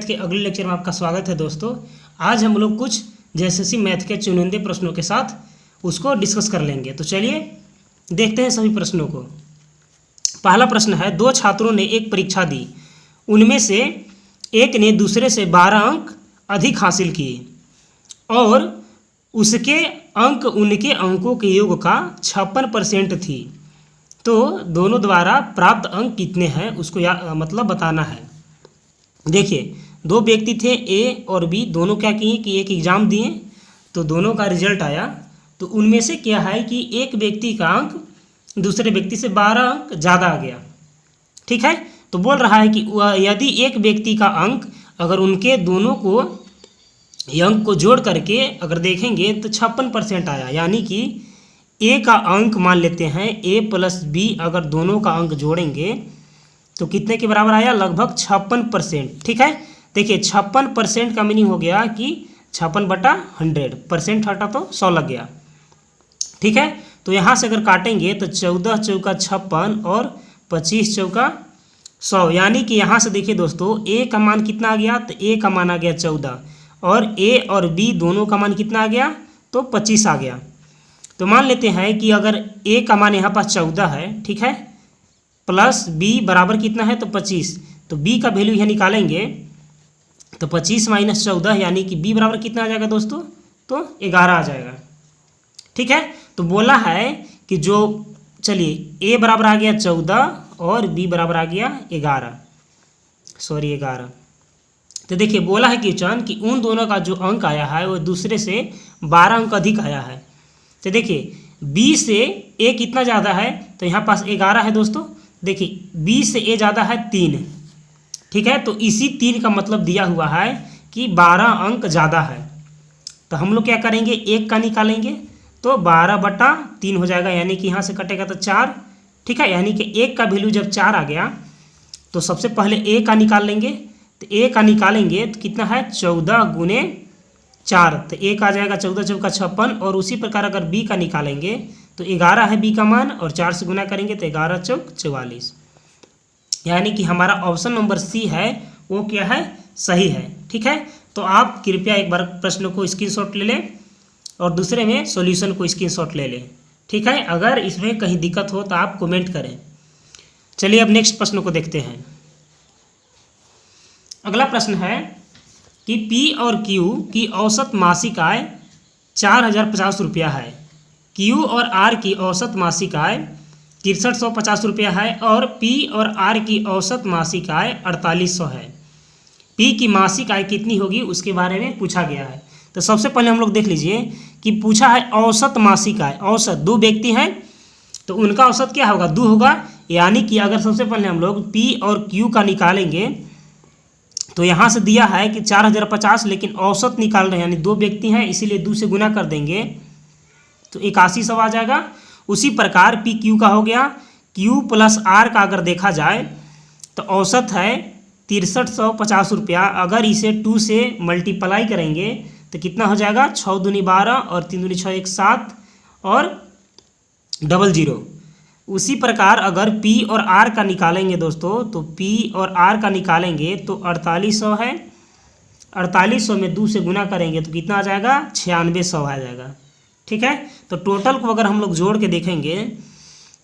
Math के अगले lecture में आपका स्वागत है दोस्तों। आज हम लोग कुछ जेएसएससी मैथ के चुनिंदे प्रश्नों के साथ उसको डिस्कस कर लेंगे। तो चलिए देखते हैं सभी प्रश्नों को। पहला प्रश्न है, दो छात्रों ने एक परीक्षा दी, उनमें से एक ने दूसरे से 12 अंक अधिक हासिल किए और उसके अंक उनके अंकों के योग का 56% थी। तो दोनों द्वारा प्राप्त अंक कितने हैं उसको मतलब बताना है। देखिए, दो व्यक्ति थे ए और बी, दोनों क्या किए कि एक एग्ज़ाम दिए, तो दोनों का रिजल्ट आया। तो उनमें से क्या है कि एक व्यक्ति का अंक दूसरे व्यक्ति से 12 अंक ज़्यादा आ गया। ठीक है, तो बोल रहा है कि यदि एक व्यक्ति का अंक अगर उनके दोनों को अंक को जोड़ करके अगर देखेंगे तो 56% आया, यानी कि ए का अंक मान लेते हैं ए प्लस बी, अगर दोनों का अंक जोड़ेंगे तो कितने के बराबर आया, लगभग 56%। ठीक है, देखिए 56% का मीनिंग हो गया कि 56/100, परसेंट हटा तो 100 लग गया। ठीक है, तो यहाँ से अगर काटेंगे तो 14 चौका 56 और 25 चौका 100, यानी कि यहाँ से देखिए दोस्तों ए का मान कितना आ गया, तो ए का मान आ गया 14 और ए और बी दोनों का मान कितना आ गया, तो 25 आ गया। तो मान लेते हैं कि अगर ए का मान यहाँ पास 14 है, ठीक है, प्लस बी बराबर कितना है, तो 25, तो बी का वैल्यू यहाँ निकालेंगे तो 25 - 14, यानी कि बी बराबर कितना आ जाएगा दोस्तों, तो 11 आ जाएगा। ठीक है, तो बोला है कि जो चलिए ए बराबर आ गया 14 और बी बराबर आ गया 11। तो देखिए बोला है क्वेश्चन कि उन दोनों का जो अंक आया है वो दूसरे से 12 अंक अधिक आया है। तो देखिए बी से ए कितना ज़्यादा है, तो यहाँ पास 11 है दोस्तों। देखिए बी से ए ज़्यादा है 3। ठीक है, तो इसी 3 का मतलब दिया हुआ है कि 12 अंक ज़्यादा है। तो हम लोग क्या करेंगे, एक का निकालेंगे तो 12/3 हो जाएगा, यानी कि यहाँ से कटेगा तो 4। ठीक है, यानी कि एक का वैल्यू जब 4 आ गया तो सबसे पहले ए का निकाल लेंगे। तो ए का निकालेंगे तो कितना है, 14 × 4, तो एक आ जाएगा 14 चौका 56। और उसी प्रकार अगर बी का निकालेंगे तो 11 है बी का मान और 4 से गुना करेंगे तो 11 चौक 44, यानी कि हमारा ऑप्शन नंबर सी है वो क्या है, सही है। ठीक है, तो आप कृपया एक बार प्रश्न को स्क्रीनशॉट ले लें और दूसरे में सॉल्यूशन को स्क्रीनशॉट ले लें। ठीक है, अगर इसमें कहीं दिक्कत हो तो आप कमेंट करें। चलिए अब नेक्स्ट प्रश्न को देखते हैं। अगला प्रश्न है कि पी और क्यू की औसत मासिक आय 4050 रुपया है, क्यू और आर की औसत मासिक आय 6350 रुपया है और पी और आर की औसत मासिक आय 4800 है। पी की मासिक आय कितनी होगी उसके बारे में पूछा गया है। तो सबसे पहले हम लोग देख लीजिए कि पूछा है औसत मासिक आय। औसत, दो व्यक्ति हैं तो उनका औसत क्या होगा, 2 होगा, यानी कि अगर सबसे पहले हम लोग पी और क्यू का निकालेंगे तो यहाँ से दिया है कि 4050, लेकिन औसत निकाल रहे हैं यानी दो व्यक्ति हैं, इसीलिए 2 से गुना कर देंगे तो 8100 आ जाएगा। उसी प्रकार पी क्यू का हो गया, क्यू प्लस आर का अगर देखा जाए तो औसत है 6350 रुपया। अगर इसे 2 से मल्टीप्लाई करेंगे तो कितना हो जाएगा, 6 दूनी 12 और 3 दूनी 6 = 7 और 00। उसी प्रकार अगर P और R का निकालेंगे दोस्तों, तो P और R का निकालेंगे तो 4800 है, 4800 में 2 से गुना करेंगे तो कितना आ जाएगा, 9600 आ जाएगा। ठीक है, तो टोटल को अगर हम लोग जोड़ के देखेंगे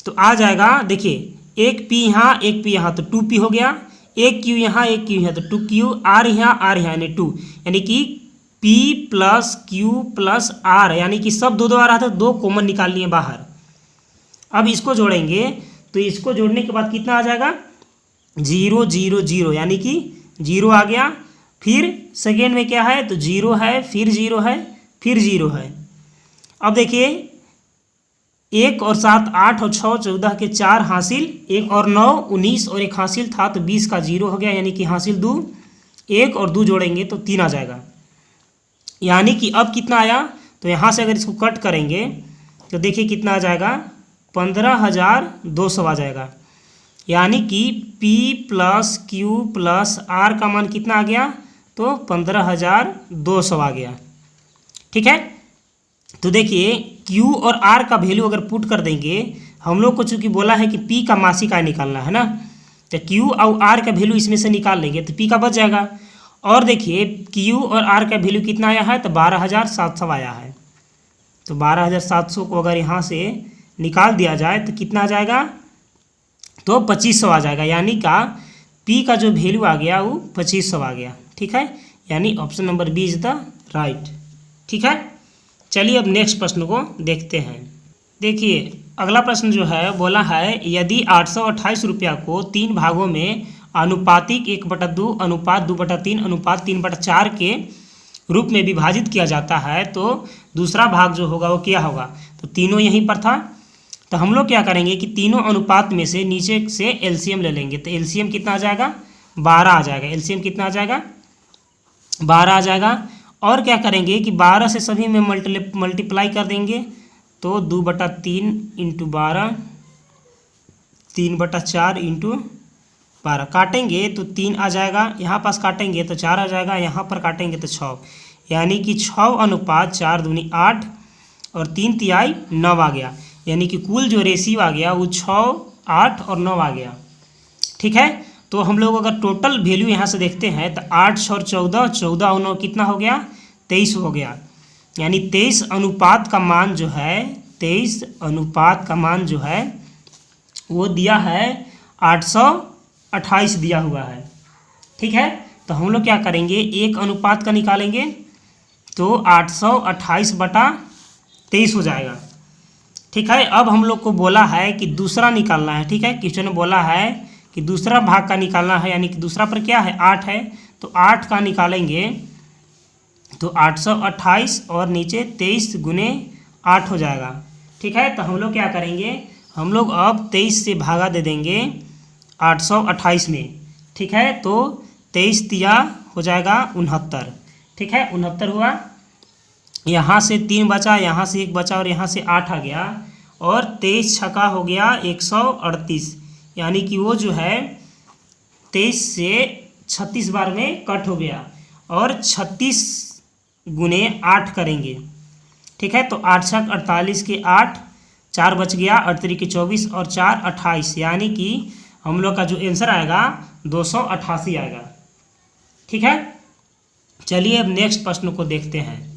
तो आ जाएगा, देखिए एक P यहाँ एक P यहाँ तो 2P हो गया, एक Q यहाँ एक Q यहाँ तो 2Q, R यहाँ यानी 2, यानी कि P plus Q plus R, यानी कि सब दो आ रहा था, 2 कॉमन निकाल लिए बाहर। अब इसको जोड़ेंगे तो इसको जोड़ने के बाद कितना आ जाएगा, 0 0 0, यानी कि 0 आ गया। फिर सेकेंड में क्या है, तो 0 है, फिर 0 है, फिर 0 है। अब देखिए 1 और 7 8 और 6 14 के 4 हासिल, 1 और 9 19 और 1 हासिल था तो 20 का 0 हो गया, यानी कि हासिल 2, 1 और 2 जोड़ेंगे तो 3 आ जाएगा। यानी कि अब कितना आया, तो यहाँ से अगर इसको कट करेंगे तो देखिए कितना आ जाएगा, 15200 आ जाएगा। यानी कि P plus Q plus R का मान कितना आ गया, तो 15200 आ गया। ठीक है, तो देखिए Q और R का वैल्यू अगर पुट कर देंगे, हम लोग को चूँकि बोला है कि P का मासिक आय निकालना है ना, तो Q और R का वैल्यू इसमें से निकाल लेंगे तो P का बच जाएगा। और देखिए क्यू और आर का वैल्यू कितना आया है, तो 12,700 आया है। तो 12,700 को अगर यहाँ से निकाल दिया जाए तो कितना आ जाएगा, तो 2500 आ जाएगा। यानी का पी का जो वैल्यू आ गया वो 2500 आ गया। ठीक है, यानी option number B is the right. ठीक है, चलिए अब नेक्स्ट प्रश्न को देखते हैं। देखिए अगला प्रश्न जो है बोला है, यदि 828 रुपया को 3 भागों में आनुपातिक 1/2 अनुपात 2/3 अनुपात 3/4 के रूप में विभाजित किया जाता है तो दूसरा भाग जो होगा वो क्या होगा। तो तीनों यहीं पर था, तो हम लोग क्या करेंगे कि तीनों अनुपात में से नीचे से एलसीएम ले लेंगे। तो एलसीएम कितना आ जाएगा, 12 आ जाएगा। एलसीएम कितना आ जाएगा, 12 आ जाएगा। और क्या करेंगे कि 12 से सभी में मल्टीप्लाई कर देंगे। तो 2/3 इंटू 12, 3/4 इंटू 12 काटेंगे तो 3 आ जाएगा, यहाँ पास काटेंगे तो 4 आ जाएगा, यहाँ पर काटेंगे तो 6, यानी कि 6 अनुपात 4 दूनी 8 और 3 तिहाई 9 आ गया। यानी कि कुल जो रेशियो आ गया वो 6, 8 और 9 आ गया। ठीक है, तो हम लोग अगर टोटल वैल्यू यहाँ से देखते हैं तो 8 और 14, 14 और 9 कितना हो गया, 23 हो गया। यानी 23 अनुपात का मान जो है, 23 अनुपात का मान जो है वो दिया है 828 दिया हुआ है। ठीक है, तो हम लोग क्या करेंगे, एक अनुपात का निकालेंगे तो 828/23 हो जाएगा। ठीक है, अब हम लोग को बोला है कि दूसरा निकालना है। ठीक है, क्वेश्चन में बोला है कि दूसरा भाग का निकालना है, यानी कि दूसरा पर क्या है, 8 है। तो 8 का निकालेंगे तो 828 और नीचे 23 गुने 8 हो जाएगा। ठीक है, तो हम लोग क्या करेंगे, हम लोग अब 23 से भागा दे देंगे 828 में। ठीक है, तो 23 तिया हो जाएगा 69। ठीक है, 69 हुआ। यहाँ से 3 बचा, यहाँ से 1 बचा और यहाँ से 8 आ गया और 23 छक्का हो गया 138। यानी कि वो जो है 23 से 36 बार में कट हो गया और 36 गुने 8 करेंगे। ठीक है, तो 8 छक 48 के 8, 4 बच गया, 8 के 24 और 4 28, यानी कि हम लोग का जो आंसर आएगा 288 आएगा। ठीक है, चलिए अब नेक्स्ट प्रश्न को देखते हैं।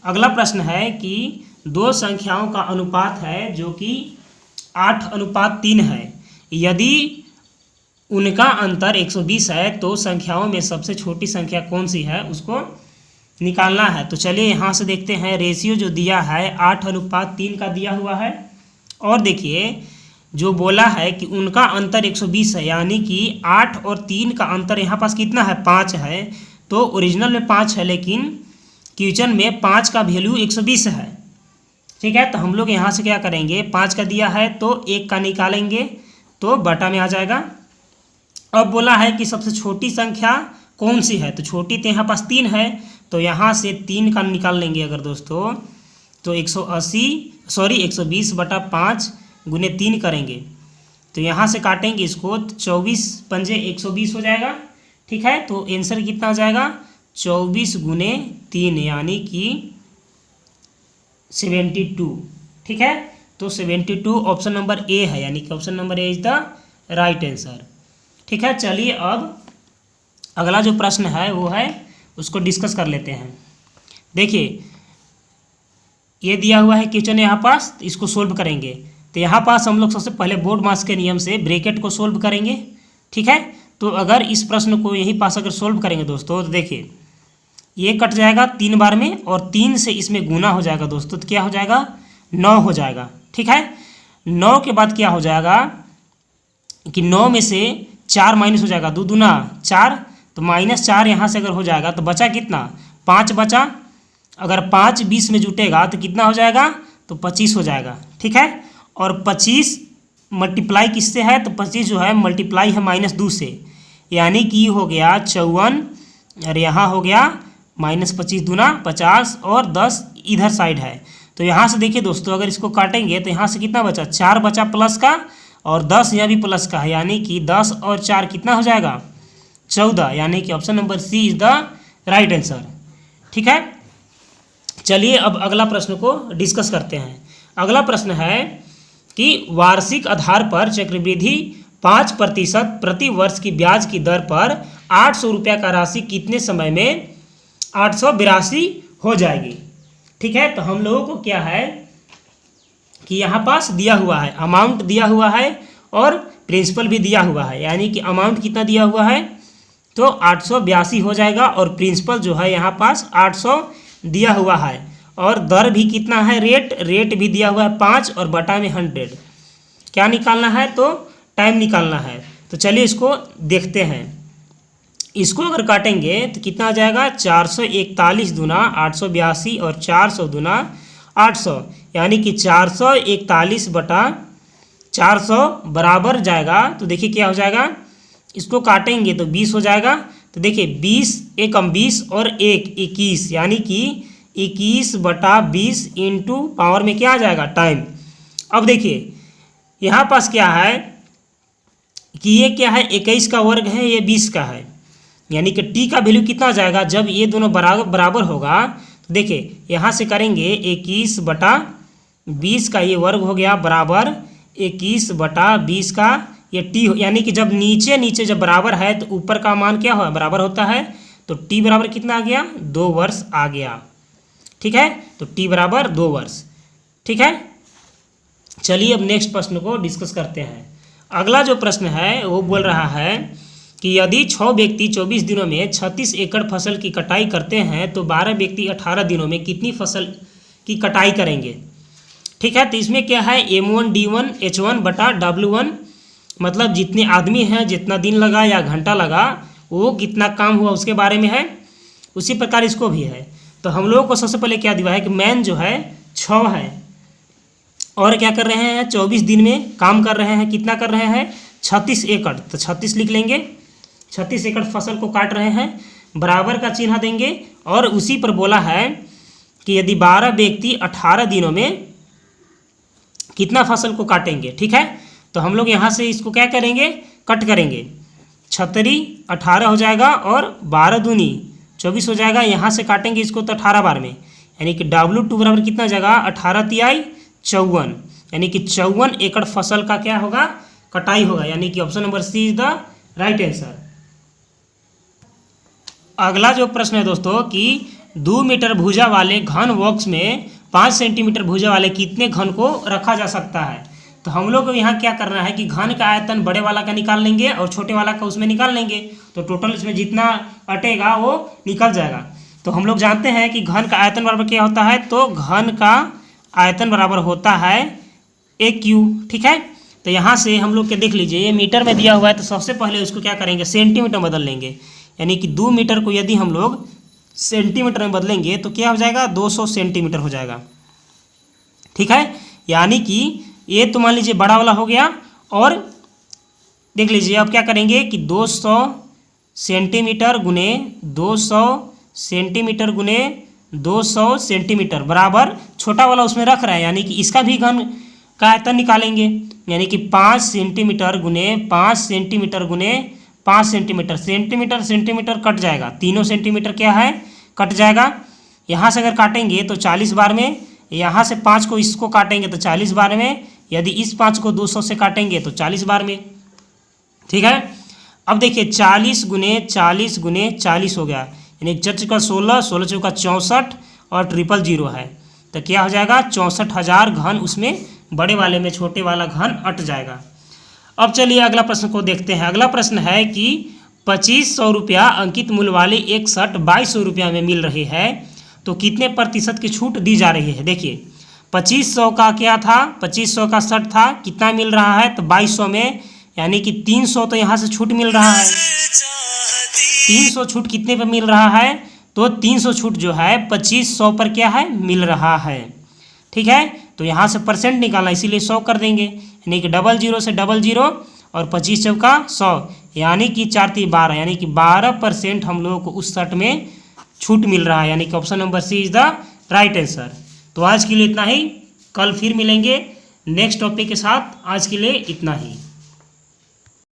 अगला प्रश्न है कि दो संख्याओं का अनुपात है जो कि 8:3 है। यदि उनका अंतर 120 है तो संख्याओं में सबसे छोटी संख्या कौन सी है उसको निकालना है। तो चलिए यहाँ से देखते हैं, रेशियो जो दिया है 8:3 का दिया हुआ है। और देखिए जो बोला है कि उनका अंतर 120 है, यानी कि 8 और 3 का अंतर यहाँ पास कितना है, 5 है। तो ओरिजिनल में 5 है लेकिन क्वेश्चन में 5 का वैल्यू 120 है। ठीक है, तो हम लोग यहाँ से क्या करेंगे, 5 का दिया है तो 1 का निकालेंगे तो बटा में आ जाएगा। अब बोला है कि सबसे छोटी संख्या कौन सी है, तो छोटी तो यहाँ पास 3 है, तो यहाँ से 3 का निकाल लेंगे अगर दोस्तों तो 120/5 गुने 3 करेंगे तो यहाँ से काटेंगे इसको, 24 पंजे 120 हो जाएगा। ठीक है, तो आंसर कितना आ जाएगा, 24 गुने 3 यानी कि 72। ठीक है, तो 72 ऑप्शन नंबर ए है, यानी कि option number A is the right answer. ठीक है, चलिए अब अगला जो प्रश्न है वो है उसको डिस्कस कर लेते हैं। देखिए ये दिया हुआ है क्वेश्चन यहाँ पास, तो इसको सोल्व करेंगे। तो यहाँ पास हम लोग सबसे पहले बोर्ड मास के नियम से ब्रैकेट को सोल्व करेंगे। ठीक है, तो अगर इस प्रश्न को यहीं पास अगर सोल्व करेंगे दोस्तों तो देखिए ये कट जाएगा 3 बार में और 3 से इसमें गुना हो जाएगा दोस्तों, तो क्या हो जाएगा, 9 हो जाएगा। ठीक है, 9 के बाद क्या हो जाएगा कि 9 में से 4 माइनस हो जाएगा, 2 दूना 4, तो -4 यहाँ से अगर हो जाएगा तो बचा कितना, 5 बचा। अगर 5 20 में जुटेगा तो कितना हो जाएगा, तो 25 हो जाएगा। ठीक है, और 25 मल्टीप्लाई किससे है, तो 25 जो है मल्टीप्लाई है -2 से, यानी कि हो गया 54 और यहाँ हो गया -25 दूना 50 और 10 इधर साइड है। तो यहाँ से देखिए दोस्तों अगर इसको काटेंगे तो यहाँ से कितना बचा, 4 बचा प्लस का और 10 यहाँ भी प्लस का है, यानी कि 10 और 4 कितना हो जाएगा, 14, यानी कि option number C is the right answer. ठीक है, चलिए अब अगला प्रश्न को डिस्कस करते हैं। अगला प्रश्न है कि वार्षिक आधार पर चक्रवृद्धि 5% प्रति वर्ष की ब्याज की दर पर 800 रुपया का राशि कितने समय में 882 हो जाएगी। ठीक है, तो हम लोगों को क्या है कि यहाँ पास दिया हुआ है, अमाउंट दिया हुआ है और प्रिंसिपल भी दिया हुआ है, यानी कि अमाउंट कितना दिया हुआ है तो 882 हो जाएगा और प्रिंसिपल जो है यहाँ पास 800 दिया हुआ है और दर भी कितना है, रेट भी दिया हुआ है 5 और बटा में 100। क्या निकालना है तो टाइम निकालना है। तो चलिए इसको देखते हैं। इसको अगर काटेंगे तो कितना आ जाएगा 441 दूना 882 और 400 दूना 800, यानी कि 441 बटा 400 बराबर जाएगा। तो देखिए क्या हो जाएगा, इसको काटेंगे तो 20 हो जाएगा। तो देखिए 20 एकम 20 और 1 21, यानी कि 21 बटा 20 इंटू पावर में क्या आ जाएगा टाइम। अब देखिए यहाँ पास क्या है कि ये क्या है 21 का वर्ग है, ये 20 का है, यानी कि टी का वैल्यू कितना आ जाएगा जब ये दोनों बराबर होगा। तो देखिए यहाँ से करेंगे 21 बटा 20 का ये वर्ग हो गया बराबर 21 बटा 20 का ये टी, यानी कि जब नीचे जब बराबर है तो ऊपर का मान क्या हो बराबर होता है। तो टी बराबर कितना आ गया 2 वर्ष आ गया। ठीक है, तो टी बराबर 2 वर्ष। ठीक है, चलिए अब नेक्स्ट प्रश्न को डिस्कस करते हैं। अगला जो प्रश्न है वो बोल रहा है कि यदि 6 व्यक्ति 24 दिनों में 36 एकड़ फसल की कटाई करते हैं तो 12 व्यक्ति 18 दिनों में कितनी फसल की कटाई करेंगे। ठीक है, तो इसमें क्या है M1 D1 H1 बटा W1, मतलब जितने आदमी हैं जितना दिन लगा या घंटा लगा वो कितना काम हुआ उसके बारे में है। उसी प्रकार इसको भी है। तो हम लोगों को सबसे पहले क्या दिया है कि मैन जो है 6 है और क्या कर रहे हैं 24 दिन में काम कर रहे हैं, कितना कर रहे हैं 36 एकड़। तो 36 लिख लेंगे, 36 एकड़ फसल को काट रहे हैं, बराबर का चिन्ह देंगे और उसी पर बोला है कि यदि 12 व्यक्ति 18 दिनों में कितना फसल को काटेंगे। ठीक है, तो हम लोग यहाँ से इसको क्या करेंगे कट करेंगे, 36 18 हो जाएगा और 12 दूनी 24 हो जाएगा। यहाँ से काटेंगे इसको तो 18 बार में, यानी कि W2 बराबर कितना हो जाएगा 18 तिहाई 54, यानी कि 54 एकड़ फसल का क्या होगा कटाई होगा, यानी कि option number C is the right answer. अगला जो प्रश्न है दोस्तों कि 2 मीटर भुजा वाले घन बॉक्स में 5 सेंटीमीटर भुजा वाले कितने घन को रखा जा सकता है। तो हम लोग को यहाँ क्या करना है कि घन का आयतन बड़े वाला का निकाल लेंगे और छोटे वाला का उसमें निकाल लेंगे, तो टोटल इसमें जितना अटेगा वो निकल जाएगा। तो हम लोग जानते हैं कि घन का आयतन बराबर क्या होता है, तो घन का आयतन बराबर होता है AQ। ठीक है, तो यहाँ से हम लोग के देख लीजिए ये मीटर में दिया हुआ है, तो सबसे पहले उसको क्या करेंगे सेंटीमीटर में बदल लेंगे, यानी कि 2 मीटर को यदि हम लोग सेंटीमीटर में बदलेंगे तो क्या हो जाएगा 200 सेंटीमीटर हो जाएगा। ठीक है, यानी कि ये तो मान लीजिए बड़ा वाला हो गया और देख लीजिए अब क्या करेंगे कि 200 सेंटीमीटर गुने 200 सेंटीमीटर गुने 200 सेंटीमीटर बराबर छोटा वाला उसमें रख रहा है, यानी कि इसका भी घन का आयतन निकालेंगे, यानी कि 5 सेंटीमीटर गुने 5 सेंटीमीटर गुने 5 सेंटीमीटर, सेंटीमीटर सेंटीमीटर कट जाएगा, तीनों सेंटीमीटर क्या है कट जाएगा। यहाँ से अगर काटेंगे तो 40 बार में, यहाँ से 5 को इसको काटेंगे तो 40 बार में, यदि इस 5 को 200 से काटेंगे तो 40 बार में। ठीक है, अब देखिए 40 गुने 40 गुने 40 हो गया, यानी 4 16 16 चौका 64 और 000 है, तो क्या हो जाएगा 64,000 घन उसमें बड़े वाले में छोटे वाला घन अट जाएगा। अब चलिए अगला प्रश्न को देखते हैं। अगला प्रश्न है कि 2500 रुपया अंकित मूल्य वाली एक शर्ट 2200 रुपया में मिल रही है तो कितने प्रतिशत की छूट दी जा रही है। देखिए 2500 का क्या था, 2500 का शर्ट था, कितना मिल रहा है तो 2200 में, यानी कि 300 तो यहाँ से छूट मिल रहा है। 300 छूट कितने पर मिल रहा है, तो 300 छूट जो है 2500 पर क्या है मिल रहा है। ठीक है, तो यहाँ से परसेंट निकालना, इसीलिए 100 कर देंगे, यानी कि 00 से 00 और 25 चौका 100, यानी कि 4 3 12, यानी कि 12% हम लोगों को उस शर्ट में छूट मिल रहा है, यानी कि option number C is the right answer. तो आज के लिए इतना ही, कल फिर मिलेंगे नेक्स्ट टॉपिक के साथ। आज के लिए इतना ही।